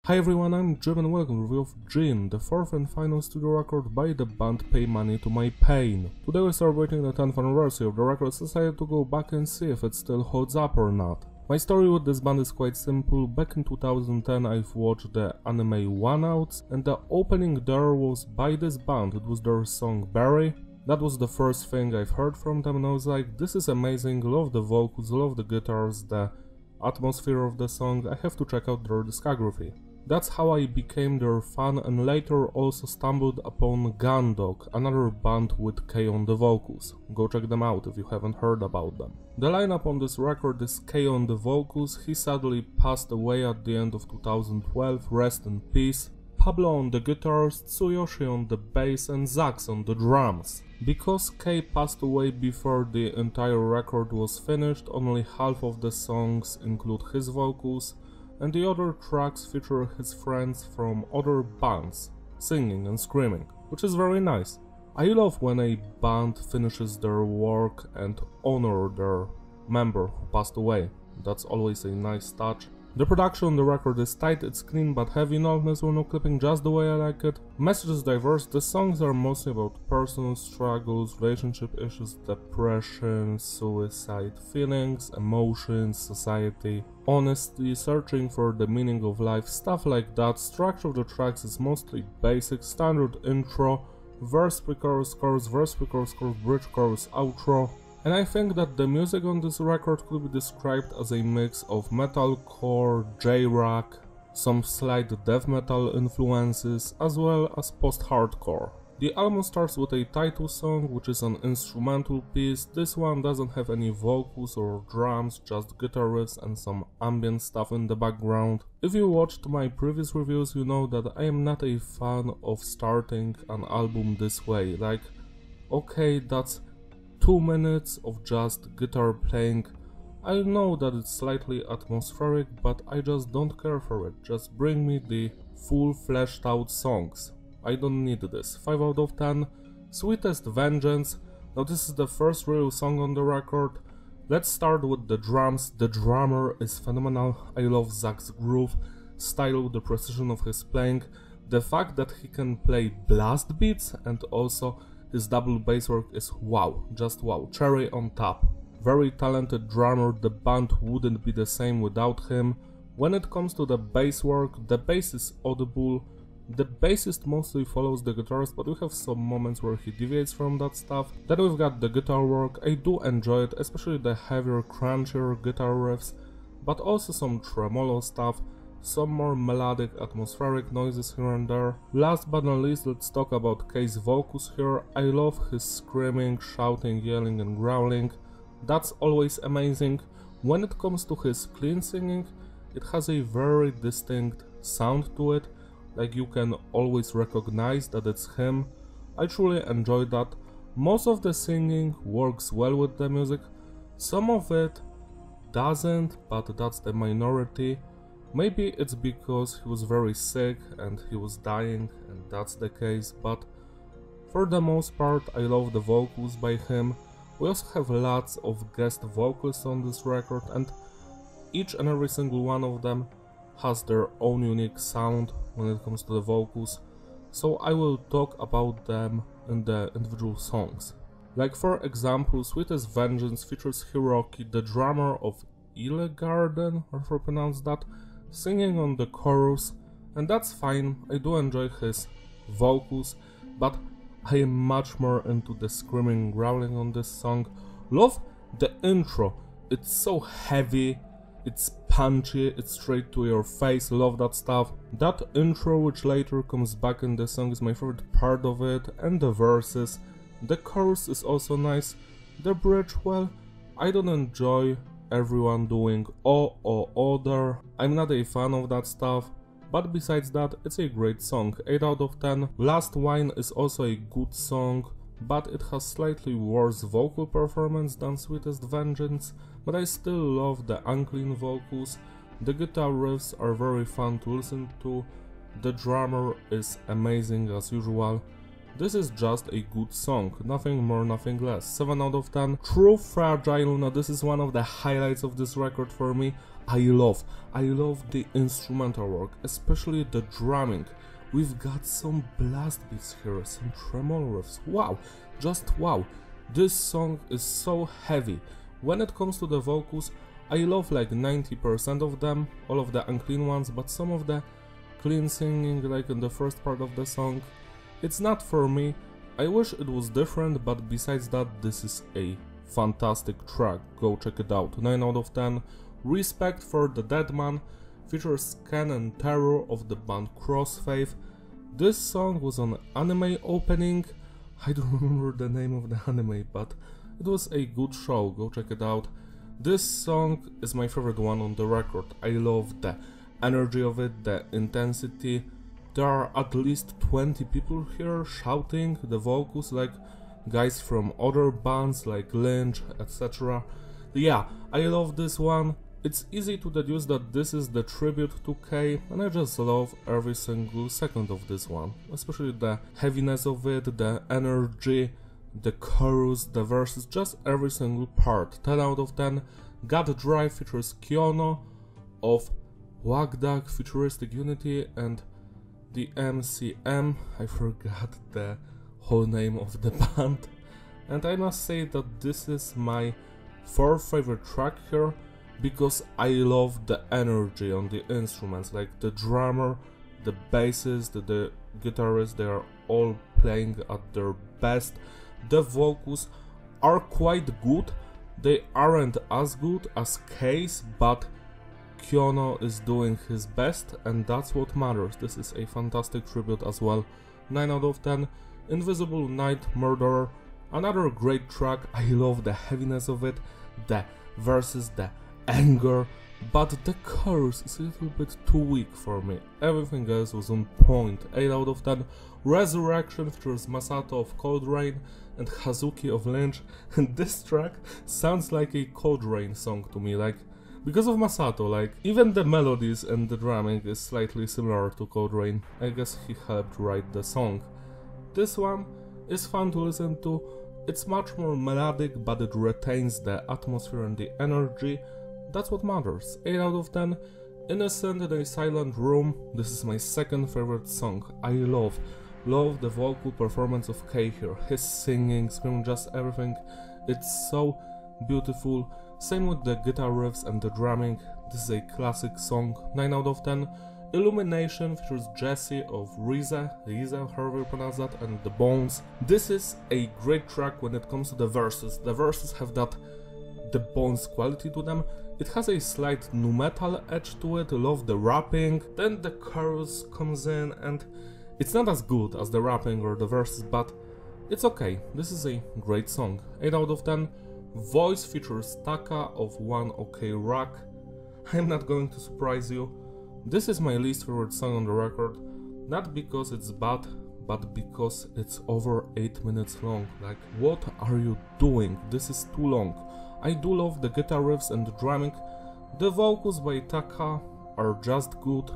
Hi everyone, I'm Jim and welcome to review of Gin, the fourth and final studio record by the band Pay Money to My Pain. Today we're celebrating the 10th anniversary of the record, so I decided to go back and see if it still holds up or not. My story with this band is quite simple. Back in 2010 I've watched the anime One Outs, and the opening there was by this band. It was their song Barry. That was the first thing I've heard from them and I was like, this is amazing, love the vocals, love the guitars, the atmosphere of the song, I have to check out their discography. That's how I became their fan and later also stumbled upon Gundog, another band with K on the vocals. Go check them out if you haven't heard about them. The lineup on this record is K on the vocals. He sadly passed away at the end of 2012, rest in peace. Pablo on the guitars, Tsuyoshi on the bass and Zax on the drums. Because K passed away before the entire record was finished, only half of the songs include his vocals, and the other tracks feature his friends from other bands, singing and screaming, which is very nice. I love when a band finishes their work and honor their member who passed away. That's always a nice touch. The production on the record is tight, it's clean but heavy, no noise or no clipping, just the way I like it. Message is diverse, the songs are mostly about personal struggles, relationship issues, depression, suicide, feelings, emotions, society, honesty, searching for the meaning of life, stuff like that. Structure of the tracks is mostly basic, standard intro, verse pre-chorus, chorus, verse pre-chorus, chorus, bridge, chorus, outro. And I think that the music on this record could be described as a mix of metalcore, J-rock, some slight death metal influences, as well as post-hardcore. The album starts with a title song, which is an instrumental piece. This one doesn't have any vocals or drums, just guitar riffs and some ambient stuff in the background. If you watched my previous reviews, you know that I am not a fan of starting an album this way. Like, okay, that's 2 minutes of just guitar playing. I know that it's slightly atmospheric, but I just don't care for it. Just bring me the full fleshed out songs. I don't need this. 5 out of 10. Sweetest Vengeance. Now this is the first real song on the record. Let's start with the drums. The drummer is phenomenal. I love Zach's groove, style, the precision of his playing, the fact that he can play blast beats, and also his double bass work is wow, just wow, cherry on top. Very talented drummer, the band wouldn't be the same without him. When it comes to the bass work, the bass is audible. The bassist mostly follows the guitarist, but we have some moments where he deviates from that stuff. Then we've got the guitar work. I do enjoy it, especially the heavier, crunchier guitar riffs, but also some tremolo stuff, some more melodic, atmospheric noises here and there. Last but not least, let's talk about K's vocals here. I love his screaming, shouting, yelling and growling. That's always amazing. When it comes to his clean singing, it has a very distinct sound to it, like you can always recognize that it's him. I truly enjoy that. Most of the singing works well with the music, some of it doesn't, but that's the minority. Maybe it's because he was very sick and he was dying and that's the case, but for the most part I love the vocals by him. We also have lots of guest vocals on this record and each and every single one of them has their own unique sound when it comes to the vocals, so I will talk about them in the individual songs. Like for example, Sweetest Vengeance features Hiroki, the drummer of Garden, or if I pronounce that, singing on the chorus, and that's fine. I do enjoy his vocals, but I am much more into the screaming, growling on this song. Love the intro, it's so heavy, it's punchy, it's straight to your face, love that stuff. That intro, which later comes back in the song, is my favorite part of it, and the verses. The chorus is also nice. The bridge, well, I don't enjoy everyone doing other. I'm not a fan of that stuff, but besides that, it's a great song, 8 out of 10. Last Wine is also a good song, but it has slightly worse vocal performance than Sweetest Vengeance, but I still love the unclean vocals. The guitar riffs are very fun to listen to. The drummer is amazing as usual. This is just a good song, nothing more, nothing less. 7 out of 10. True Fragile, now this is one of the highlights of this record for me. I love the instrumental work, especially the drumming. We've got some blast beats here, some tremolo riffs. Wow, just wow. This song is so heavy. When it comes to the vocals, I love like 90% of them, all of the unclean ones, but some of the clean singing, like in the first part of the song, it's not for me. I wish it was different, but besides that, this is a fantastic track. Go check it out. 9 out of 10. Respect for the Dead Man features Ken and Terror of the band Crossfaith. This song was on anime opening. I don't remember the name of the anime, but it was a good show. Go check it out. This song is my favorite one on the record. I love the energy of it, the intensity. There are at least 20 people here shouting the vocals, like guys from other bands like Lynch, etc. Yeah, I love this one. It's easy to deduce that this is the tribute to K, and I just love every single second of this one. Especially the heaviness of it, the energy, the chorus, the verses, just every single part. 10 out of 10. God Drive features Kyono of Wagdag Futuristic Unity and the MCM. I forgot the whole name of the band. And I must say that this is my fourth favorite track here, because I love the energy on the instruments, like the drummer, the bassist, the guitarist, they are all playing at their best. The vocals are quite good, they aren't as good as Case, but Kyono is doing his best, and that's what matters. This is a fantastic tribute as well. 9 out of 10. Invisible Night Murderer, another great track. I love the heaviness of it, the verses, the anger, but the chorus is a little bit too weak for me. Everything else was on point. 8 out of 10. Resurrection features Masato of Cold Rain and Hazuki of Lynch, and this track sounds like a Cold Rain song to me, like, because of Masato, like, even the melodies and the drumming is slightly similar to Cold Rain. I guess he helped write the song. This one is fun to listen to. It's much more melodic, but it retains the atmosphere and the energy. That's what matters. 8 out of 10. Innocent in a Silent Room. This is my second favorite song. I love the vocal performance of Kei here. His singing, screaming, just everything. It's so beautiful. Same with the guitar riffs and the drumming. This is a classic song. 9 out of 10. Illumination features Jesse of Riza, however you pronounce that, and The Bones. This is a great track when it comes to the verses. The verses have that The Bones quality to them. It has a slight nu metal edge to it. I love the rapping. Then the chorus comes in, and it's not as good as the rapping or the verses, but it's okay. This is a great song. 8 out of 10. Voice features Taka of One OK Rock. I'm not going to surprise you. This is my least favorite song on the record. Not because it's bad, but because it's over 8 minutes long. Like, what are you doing? This is too long. I do love the guitar riffs and the drumming. The vocals by Taka are just good.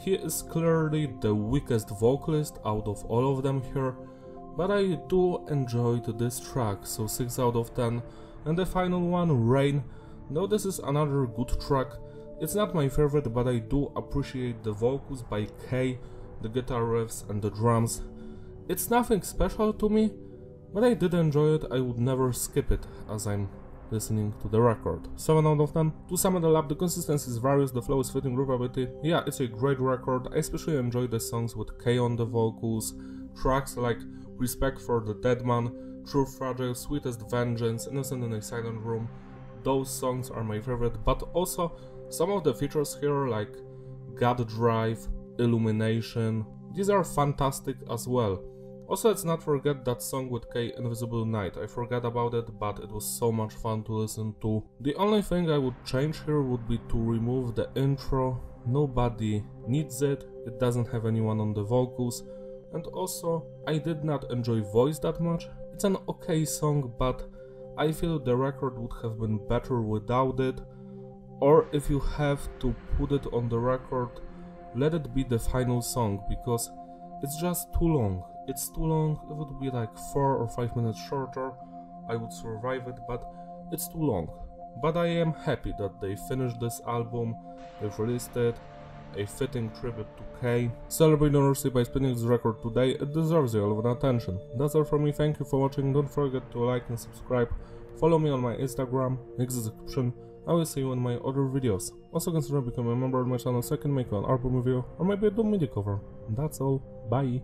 He is clearly the weakest vocalist out of all of them here, but I do enjoy this track, so 6 out of 10. And the final one, Rain. Now this is another good track. It's not my favorite, but I do appreciate the vocals by Kei, the guitar riffs and the drums. It's nothing special to me, but I did enjoy it. I would never skip it as I'm listening to the record. 7 out of 10. To sum it all up, the consistency is various, the flow is fitting, groovability. Yeah, it's a great record. I especially enjoy the songs with Kei on the vocals. Tracks like Respect for the Dead Man, True Fragile, Sweetest Vengeance, Innocent in a Silent Room. Those songs are my favorite, but also some of the features here like God Drive, Illumination, these are fantastic as well. Also, let's not forget that song with Kei, Invisible Night. I forgot about it, but it was so much fun to listen to. The only thing I would change here would be to remove the intro. Nobody needs it, it doesn't have anyone on the vocals. And also, I did not enjoy Voice that much. It's an okay song, but I feel the record would have been better without it. Or if you have to put it on the record, let it be the final song, because it's just too long. It's too long. If it would be like 4 or 5 minutes shorter, I would survive it, but it's too long. But I am happy that they finished this album, they've released it, a fitting tribute to K. Celebrate honesty by spinning this record today, it deserves your love and attention. That's all from me, thank you for watching, don't forget to like and subscribe, follow me on my Instagram, link in the description, I will see you in my other videos. Also consider becoming a member of my channel so I can make you an album review or maybe a Doom MIDI cover. That's all, bye!